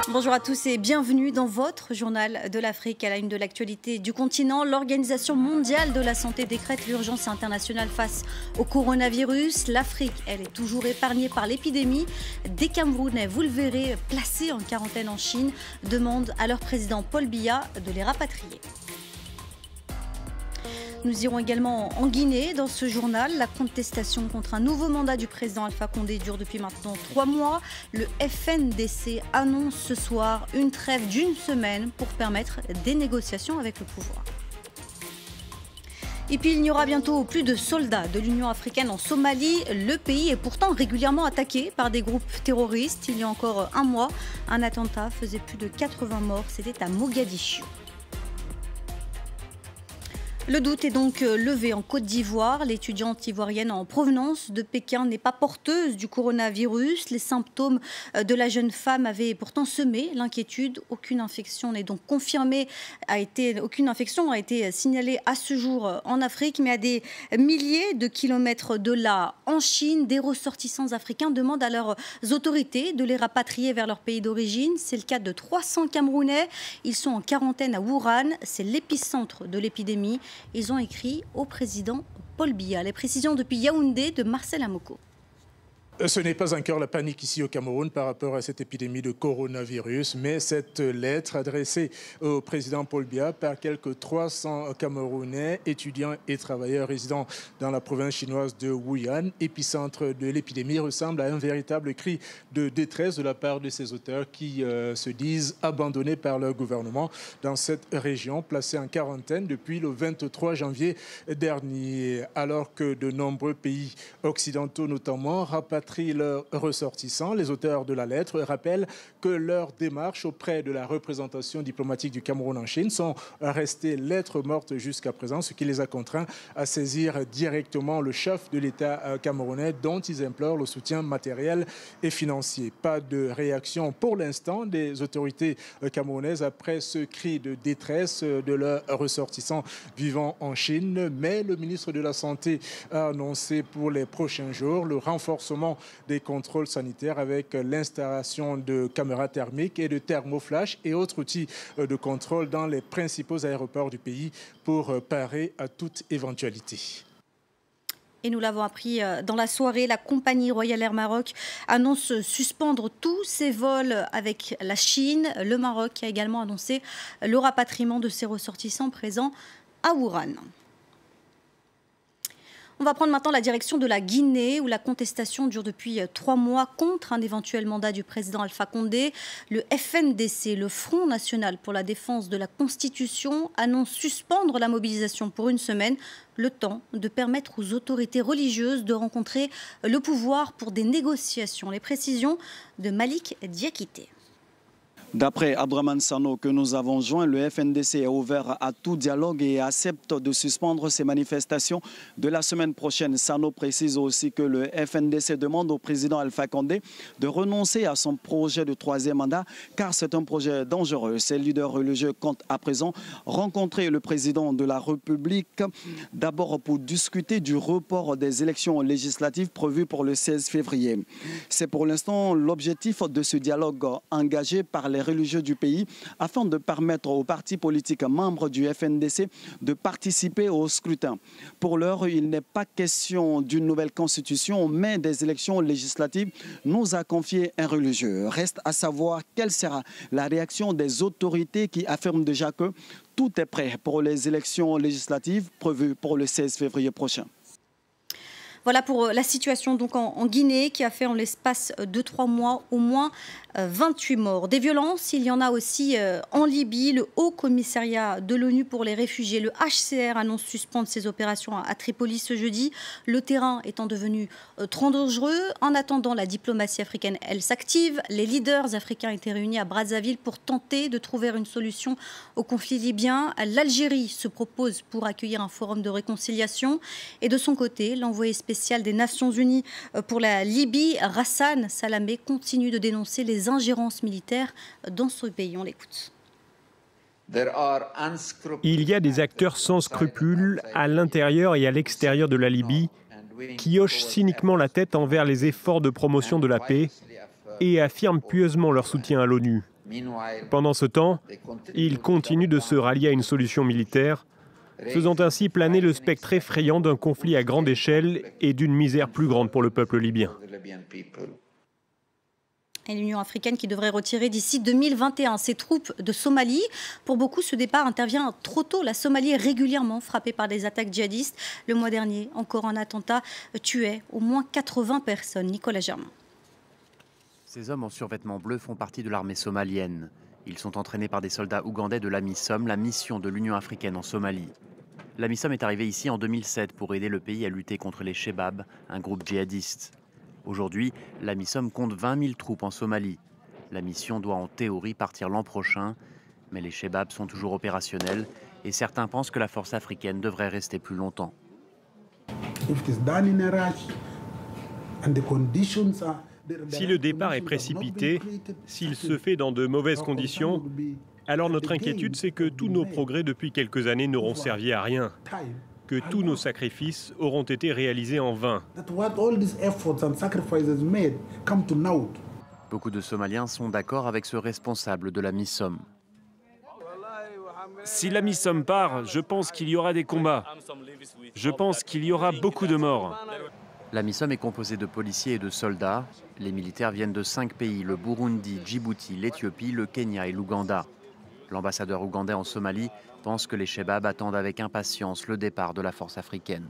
Bonjour à tous et bienvenue dans votre journal de l'Afrique. À la une de l'actualité du continent, l'Organisation mondiale de la santé décrète l'urgence internationale face au coronavirus. L'Afrique, elle, est toujours épargnée par l'épidémie. Des Camerounais, vous le verrez, placés en quarantaine en Chine, demandent à leur président Paul Biya de les rapatrier. Nous irons également en Guinée dans ce journal. La contestation contre un nouveau mandat du président Alpha Condé dure depuis maintenant 3 mois. Le FNDC annonce ce soir une trêve d'une semaine pour permettre des négociations avec le pouvoir. Et puis il n'y aura bientôt plus de soldats de l'Union africaine en Somalie. Le pays est pourtant régulièrement attaqué par des groupes terroristes. Il y a encore un mois, un attentat faisait plus de 80 morts. C'était à Mogadiscio. Le doute est donc levé en Côte d'Ivoire. L'étudiante ivoirienne en provenance de Pékin n'est pas porteuse du coronavirus. Les symptômes de la jeune femme avaient pourtant semé l'inquiétude. Aucune infection n'est donc confirmée, aucune infection a été signalée à ce jour en Afrique, mais à des milliers de kilomètres de là, en Chine, des ressortissants africains demandent à leurs autorités de les rapatrier vers leur pays d'origine. C'est le cas de 300 Camerounais. Ils sont en quarantaine à Wuhan. C'est l'épicentre de l'épidémie. Ils ont écrit au président Paul Biya. Les précisions depuis Yaoundé de Marcel Amoko. Ce n'est pas encore la panique ici au Cameroun par rapport à cette épidémie de coronavirus, mais cette lettre adressée au président Paul Biya par quelques 300 Camerounais, étudiants et travailleurs résidant dans la province chinoise de Wuhan, épicentre de l'épidémie, ressemble à un véritable cri de détresse de la part de ses auteurs qui se disent abandonnés par leur gouvernement dans cette région, placée en quarantaine depuis le 23 janvier dernier, alors que de nombreux pays occidentaux notamment rapatrient leurs ressortissants. Les auteurs de la lettre rappellent que leurs démarches auprès de la représentation diplomatique du Cameroun en Chine sont restées lettres mortes jusqu'à présent, ce qui les a contraints à saisir directement le chef de l'État camerounais dont ils implorent le soutien matériel et financier. Pas de réaction pour l'instant des autorités camerounaises après ce cri de détresse de leurs ressortissants vivant en Chine, mais le ministre de la Santé a annoncé pour les prochains jours le renforcement des contrôles sanitaires avec l'installation de caméras thermiques et de thermoflash et autres outils de contrôle dans les principaux aéroports du pays pour parer à toute éventualité. Et nous l'avons appris dans la soirée, la compagnie Royal Air Maroc annonce suspendre tous ses vols avec la Chine. Le Maroc a également annoncé le rapatriement de ses ressortissants présents à Wuhan. On va prendre maintenant la direction de la Guinée, où la contestation dure depuis 3 mois contre un éventuel mandat du président Alpha Condé. Le FNDC, le Front national pour la défense de la Constitution, annonce suspendre la mobilisation pour une semaine, le temps de permettre aux autorités religieuses de rencontrer le pouvoir pour des négociations. Les précisions de Malik Diakité. D'après Abdraman Sano que nous avons joint, le FNDC est ouvert à tout dialogue et accepte de suspendre ces manifestations de la semaine prochaine. Sano précise aussi que le FNDC demande au président Alpha Condé de renoncer à son projet de 3e mandat car c'est un projet dangereux. Ces leaders religieux comptent à présent rencontrer le président de la République d'abord pour discuter du report des élections législatives prévues pour le 16 février. C'est pour l'instant l'objectif de ce dialogue engagé par les religieux du pays afin de permettre aux partis politiques membres du FNDC de participer au scrutin. Pour l'heure, il n'est pas question d'une nouvelle constitution, mais des élections législatives, nous a confié un religieux. Reste à savoir quelle sera la réaction des autorités qui affirment déjà que tout est prêt pour les élections législatives prévues pour le 16 février prochain. Voilà pour la situation donc en Guinée qui a fait en l'espace de 3 mois au moins 28 morts. Des violences, il y en a aussi en Libye. Le Haut Commissariat de l'ONU pour les réfugiés, le HCR, annonce suspendre ses opérations à Tripoli ce jeudi. Le terrain étant devenu trop dangereux. En attendant, la diplomatie africaine, elle s'active. Les leaders africains étaient réunis à Brazzaville pour tenter de trouver une solution au conflit libyen. L'Algérie se propose pour accueillir un forum de réconciliation. Et de son côté, l'envoyé spécial des Nations Unies pour la Libye, Rassan Salamé, continue de dénoncer les ingérences militaires dans ce pays. On l'écoute. Il y a des acteurs sans scrupules à l'intérieur et à l'extérieur de la Libye qui hochent cyniquement la tête envers les efforts de promotion de la paix et affirment pieusement leur soutien à l'ONU. Pendant ce temps, ils continuent de se rallier à une solution militaire, faisant ainsi planer le spectre effrayant d'un conflit à grande échelle et d'une misère plus grande pour le peuple libyen. Et l'Union africaine qui devrait retirer d'ici 2021 ses troupes de Somalie. Pour beaucoup, ce départ intervient trop tôt. La Somalie est régulièrement frappée par des attaques djihadistes. Le mois dernier, encore un attentat tuait au moins 80 personnes. Nicolas Germain. Ces hommes en survêtement bleu font partie de l'armée somalienne. Ils sont entraînés par des soldats ougandais de l'AMISOM, la mission de l'Union africaine en Somalie. L'AMISOM est arrivée ici en 2007 pour aider le pays à lutter contre les Chebab, un groupe djihadiste. Aujourd'hui, l'AMISOM compte 20 000 troupes en Somalie. La mission doit en théorie partir l'an prochain, mais les Chebab sont toujours opérationnels et certains pensent que la force africaine devrait rester plus longtemps. Si le départ est précipité, s'il se fait dans de mauvaises conditions, alors notre inquiétude, c'est que tous nos progrès depuis quelques années n'auront servi à rien, que tous nos sacrifices auront été réalisés en vain. Beaucoup de Somaliens sont d'accord avec ce responsable de l'AMISOM. Si l'AMISOM part, je pense qu'il y aura des combats. Je pense qu'il y aura beaucoup de morts. L'AMISOM est composée de policiers et de soldats. Les militaires viennent de 5 pays, le Burundi, Djibouti, l'Éthiopie, le Kenya et l'Ouganda. L'ambassadeur ougandais en Somalie pense que les Chebab attendent avec impatience le départ de la force africaine.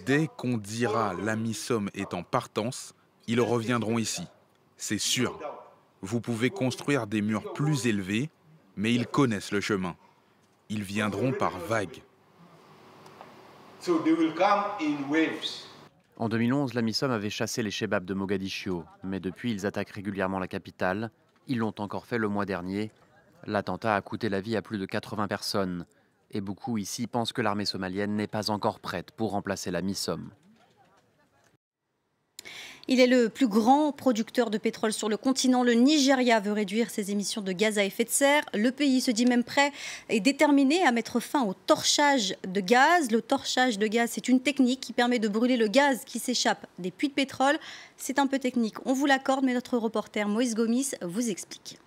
Dès qu'on dira l'AMISOM est en partance, ils reviendront ici. C'est sûr. Vous pouvez construire des murs plus élevés, mais ils connaissent le chemin. Ils viendront par vagues. En 2011, l'AMISOM avait chassé les Chebab de Mogadiscio, mais depuis ils attaquent régulièrement la capitale. Ils l'ont encore fait le mois dernier. L'attentat a coûté la vie à plus de 80 personnes. Et beaucoup ici pensent que l'armée somalienne n'est pas encore prête pour remplacer l'AMISOM. Il est le plus grand producteur de pétrole sur le continent. Le Nigeria veut réduire ses émissions de gaz à effet de serre. Le pays se dit même prêt et déterminé à mettre fin au torchage de gaz. Le torchage de gaz, c'est une technique qui permet de brûler le gaz qui s'échappe des puits de pétrole. C'est un peu technique, on vous l'accorde, mais notre reporter Moïse Gomis vous explique.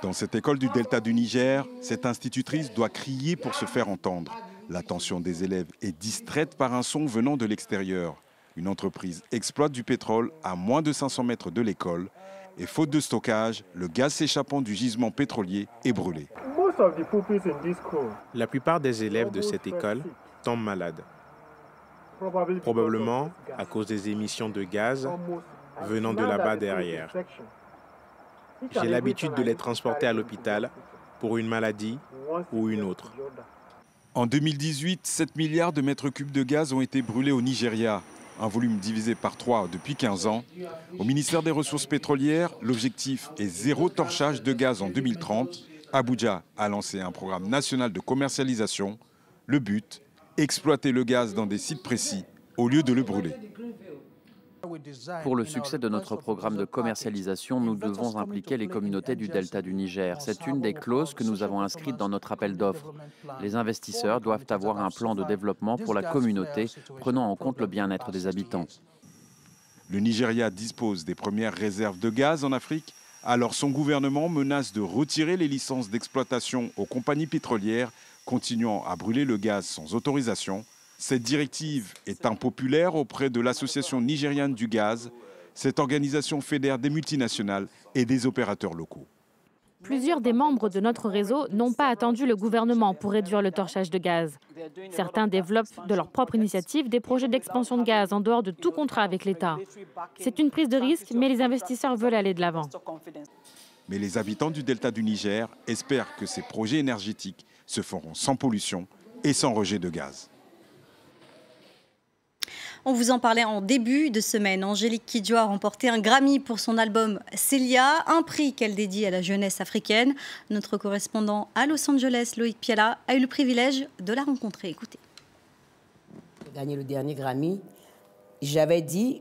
Dans cette école du delta du Niger, cette institutrice doit crier pour se faire entendre. L'attention des élèves est distraite par un son venant de l'extérieur. Une entreprise exploite du pétrole à moins de 500 mètres de l'école et faute de stockage, le gaz s'échappant du gisement pétrolier est brûlé. La plupart des élèves de cette école tombent malades. Probablement à cause des émissions de gaz venant de là-bas derrière. J'ai l'habitude de les transporter à l'hôpital pour une maladie ou une autre. En 2018, 7 milliards de mètres cubes de gaz ont été brûlés au Nigeria, un volume divisé par 3 depuis 15 ans. Au ministère des Ressources pétrolières, l'objectif est zéro torchage de gaz en 2030. Abuja a lancé un programme national de commercialisation. Le but, exploiter le gaz dans des sites précis au lieu de le brûler. Pour le succès de notre programme de commercialisation, nous devons impliquer les communautés du delta du Niger. C'est une des clauses que nous avons inscrites dans notre appel d'offres. Les investisseurs doivent avoir un plan de développement pour la communauté, prenant en compte le bien-être des habitants. Le Nigeria dispose des premières réserves de gaz en Afrique, alors son gouvernement menace de retirer les licences d'exploitation aux compagnies pétrolières, continuant à brûler le gaz sans autorisation. Cette directive est impopulaire auprès de l'Association nigériane du gaz. Cette organisation fédère des multinationales et des opérateurs locaux. Plusieurs des membres de notre réseau n'ont pas attendu le gouvernement pour réduire le torchage de gaz. Certains développent de leur propre initiative des projets d'expansion de gaz en dehors de tout contrat avec l'État. C'est une prise de risque, mais les investisseurs veulent aller de l'avant. Mais les habitants du delta du Niger espèrent que ces projets énergétiques se feront sans pollution et sans rejet de gaz. On vous en parlait en début de semaine. Angélique Kidjo a remporté un Grammy pour son album Célia, un prix qu'elle dédie à la jeunesse africaine. Notre correspondant à Los Angeles, Loïc Piala, a eu le privilège de la rencontrer. Écoutez. J'ai gagné le dernier Grammy. J'avais dit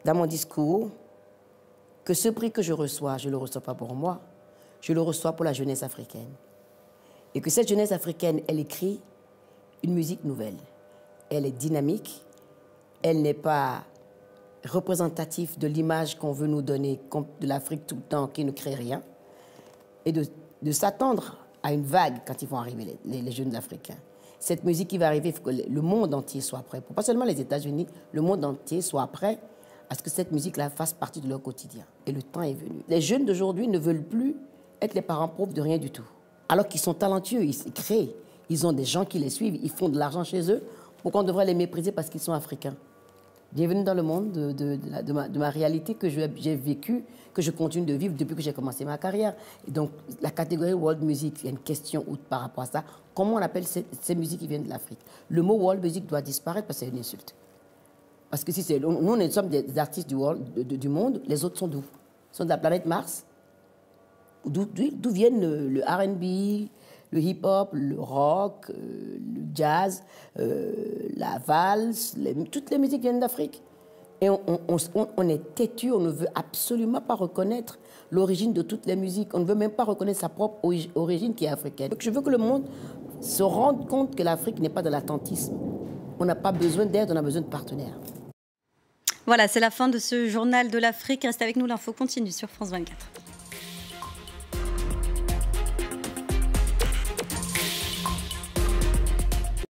dans mon discours que ce prix que je reçois, je ne le reçois pas pour moi, je le reçois pour la jeunesse africaine. Et que cette jeunesse africaine, elle écrit une musique nouvelle. Elle est dynamique. elle n'est pas représentative de l'image qu'on veut nous donner de l'Afrique tout le temps, qui ne crée rien, et de s'attendre à une vague quand ils vont arriver, les jeunes Africains. Cette musique qui va arriver, il faut que le monde entier soit prêt. Pas seulement les États-Unis, le monde entier soit prêt à ce que cette musique-là fasse partie de leur quotidien. Et le temps est venu. Les jeunes d'aujourd'hui ne veulent plus être les parents pauvres de rien du tout. Alors qu'ils sont talentueux, ils créent, ils ont des gens qui les suivent, ils font de l'argent chez eux. Pourquoi on devrait les mépriser parce qu'ils sont africains? Bienvenue dans le monde de ma réalité que j'ai vécue, que je continue de vivre depuis que j'ai commencé ma carrière. Et donc, la catégorie World Music, il y a une question par rapport à ça. Comment on appelle ces musiques qui viennent de l'Afrique? Le mot World Music doit disparaître parce que c'est une insulte. Parce que si nous, nous sommes des artistes du monde, les autres sont d'où? Ils sont de la planète Mars. D'où viennent le R&B, le hip-hop, le rock, le jazz, la valse, toutes les musiques viennent d'Afrique. Et on est têtu, on ne veut absolument pas reconnaître l'origine de toutes les musiques. On ne veut même pas reconnaître sa propre origine qui est africaine. Donc je veux que le monde se rende compte que l'Afrique n'est pas de l'attentisme. On n'a pas besoin d'aide, on a besoin de partenaires. Voilà, c'est la fin de ce journal de l'Afrique. Restez avec nous, l'info continue sur France 24.